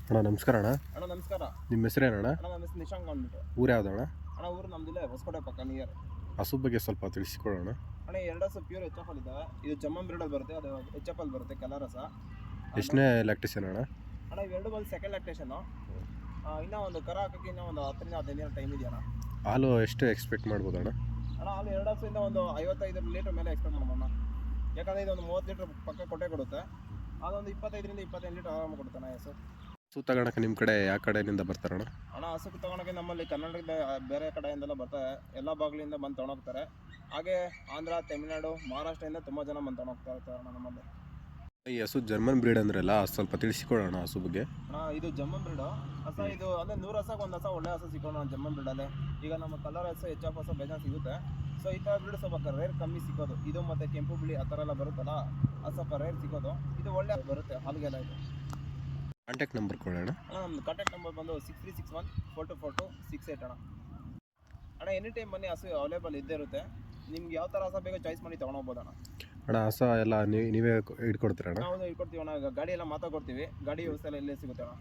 ಅಣ್ಣ ನಮಸ್ಕಾರ ಅಣ್ಣ. ಅಣ್ಣ ನಮಸ್ಕಾರ. ನಿಮ್ಮ ಹೆಸರೇನಣ್ಣ? ಅಣ್ಣ ನನ್ನ ಹೆಸರು ನಿಶಾಂಕ್ ಅಂದ್ಬಿಟ್ಟು. ಊರು ಯಾವ್ದಣ್ಣ? ಅಣ್ಣ ಊರು ನಮ್ದಿಲ್ಲ ಹೊಸಕೋಟೆ ಪಕ್ಕ ನಿಯರ್. ಹಸು ಬಗ್ಗೆ ಸ್ವಲ್ಪ ತಿಳಿಸಿಕೊಡೋಣ. ಅಣ್ಣ ಎರಡು ಹಸು ಪ್ಯೂರ್ ಎಚ್ ಎಫ್ ಅಲ್ಲಿ ಇದ್ದಾವೆ. ಇದು ಜಮ್ಮನ್ ಬ್ರೀಡಲ್ಲಿ ಬರುತ್ತೆ, ಅದು ಎಚ್ ಎಫ್ ಅಲ್ಲಿ ಬರುತ್ತೆ ಕಲರ್ ರಸ. ಎಷ್ಟನೇ ಲ್ಯಾಕ್ಟೇಷನ್ ಅಣ್ಣ? ಅಣ್ಣ ಇವೆರಡು ಬಂದು ಸೆಕೆಂಡ್ ಲ್ಯಾಕ್ಟೇಷನ್ನು. ಇನ್ನೂ ಒಂದು ಕರ ಹಾಕೋಕ್ಕೆ ಇನ್ನೂ ಒಂದು 10-15 ದಿನ ಟೈಮ್ ಇದೆಯಣ್ಣ. ಹಾಲು ಎಷ್ಟು ಎಕ್ಸ್ಪೆಕ್ಟ್ ಮಾಡ್ಬೋದು ಅಣ್ಣ? ಅಣ್ಣ ಹಾಲು ಎರಡು ಹಸುವಿಂದ ಒಂದು 55 ಲೀಟ್ರ್ ಮೇಲೆ ಎಕ್ಸ್ಪೆಕ್ಟ್ ಮಾಡೋಣ. ಯಾಕಂದರೆ ಇದೊಂದು 30 ಲೀಟ್ರ್ ಪಕ್ಕ ಕೊಟ್ಟೆ ಕೊಡುತ್ತೆ. ಅದೊಂದು 25 ಲೀಟ್ರ್ ಆರಾಮ ಕೊಡುತ್ತೆ ಹಸು. ಹಸು ತಗೊಳಕ್ಕೆ ನಿಮ್ಮ ಕಡೆ ಯಾವ ಕಡೆಯಿಂದ ಬರ್ತಾರಣ್ಣ? ಅಣ್ಣ ಹಸು ತಗೊಳಕ್ಕೆ ನಮ್ಮಲ್ಲಿ ಕರ್ನಾಟಕದ ಬೇರೆ ಕಡೆಯಿಂದೆಲ್ಲ ಬರ್ತಾರೆ, ಎಲ್ಲ ಭಾಗಗಳಿಂದ ಬಂದು ತೊಗೊಂಡೋಗ್ತಾರೆ. ಹಾಗೆ ಆಂಧ್ರ, ತಮಿಳ್ನಾಡು, ಮಹಾರಾಷ್ಟ್ರದಿಂದ ತುಂಬ ಜನ ಬಂದು ತೊಗೊಂಡೋಗ್ತಾ ಇರ್ತಾರೆ ಅಣ್ಣ ನಮ್ಮಲ್ಲಿ. ಈ ಹಸು ಜರ್ಮನ್ ಬ್ರೀಡ್ ಅಂದ್ರಲ್ಲ, ಸ್ವಲ್ಪ ತಿಳಿಸಿಕೊಡೋಣ ಹಸು ಬಗ್ಗೆ. ಅಣ್ಣ ಇದು ಜಮ್ಮನ್ ಬ್ರೀಡು ಹಸ. ಇದು ಅಂದರೆ 100 ಹಸಕ್ಕೆ ಒಂದು ಹಸ ಒಳ್ಳೆ ಹಸ ಸಿಗೋಣ ಜಮ್ಮನ್ ಬ್ರೀಡಲ್ಲೇ. ಈಗ ನಮ್ಮ ಕಲರ್ ಹಸು ಎಚ್ ಎಫ್ ಹಸ ಬೇಜಾನ್ ಸಿಗುತ್ತೆ. ಸೊ ಈ ಥರ ಬ್ರೀಡ್ ಸ್ವಲ್ಪ ರೇರ್ ಕಮ್ಮಿ ಸಿಗೋದು. ಇದು ಮತ್ತು ಕೆಂಪು ಬಿಳಿ ಆ ಥರ ಎಲ್ಲ ಬರುತ್ತಲ್ಲ, ಅದು ಸ್ವಲ್ಪ ರೇರ್ ಸಿಗೋದು. ಇದು ಒಳ್ಳೆ ಬರುತ್ತೆ ಹಾಲಿಗೆಲ್ಲ. ಇದು ಕಾಂಟ್ಯಾಕ್ಟ್ ನಂಬರ್ ಕೊಡೋಣ. ಅಣ್ಣ ನಮ್ಮ ಕಾಂಟ್ಯಾಕ್ಟ್ ನಂಬರ್ ಬಂದು 6361 424268 ಅಣ್ಣ. ಅಣ್ಣ ಎನಿ ಟೈಮ್ ಬನ್ನಿ, ಹಸು ಅವೈಲೇಬಲ್ ಇದ್ದೇ ಇರುತ್ತೆ. ನಿಮ್ಗೆ ಯಾವ ಥರ ಹಸ ಬೇಕೋ ಚಾಯ್ಸ್ ಮಾಡಿ ತೊಗೊಂಡೋಗ್ಬೋದು ಅಣ್ಣ. ಅಣ್ಣ ಹಸ ಎಲ್ಲ ನೀವೇ ಇಟ್ಕೊಡ್ತೀರಣ್ಣ? ನಾವು ಇಟ್ಕೊಡ್ತೀವಿ ಅಣ್ಣ. ಗಾಡಿ ಎಲ್ಲ ಮಾತಾಡ್ಕೊಡ್ತೀವಿ. ಗಾಡಿ ವ್ಯವಸ್ಥೆ ಎಲ್ಲ ಇಲ್ಲೇ ಸಿಗುತ್ತೆ ಅಣ್ಣ.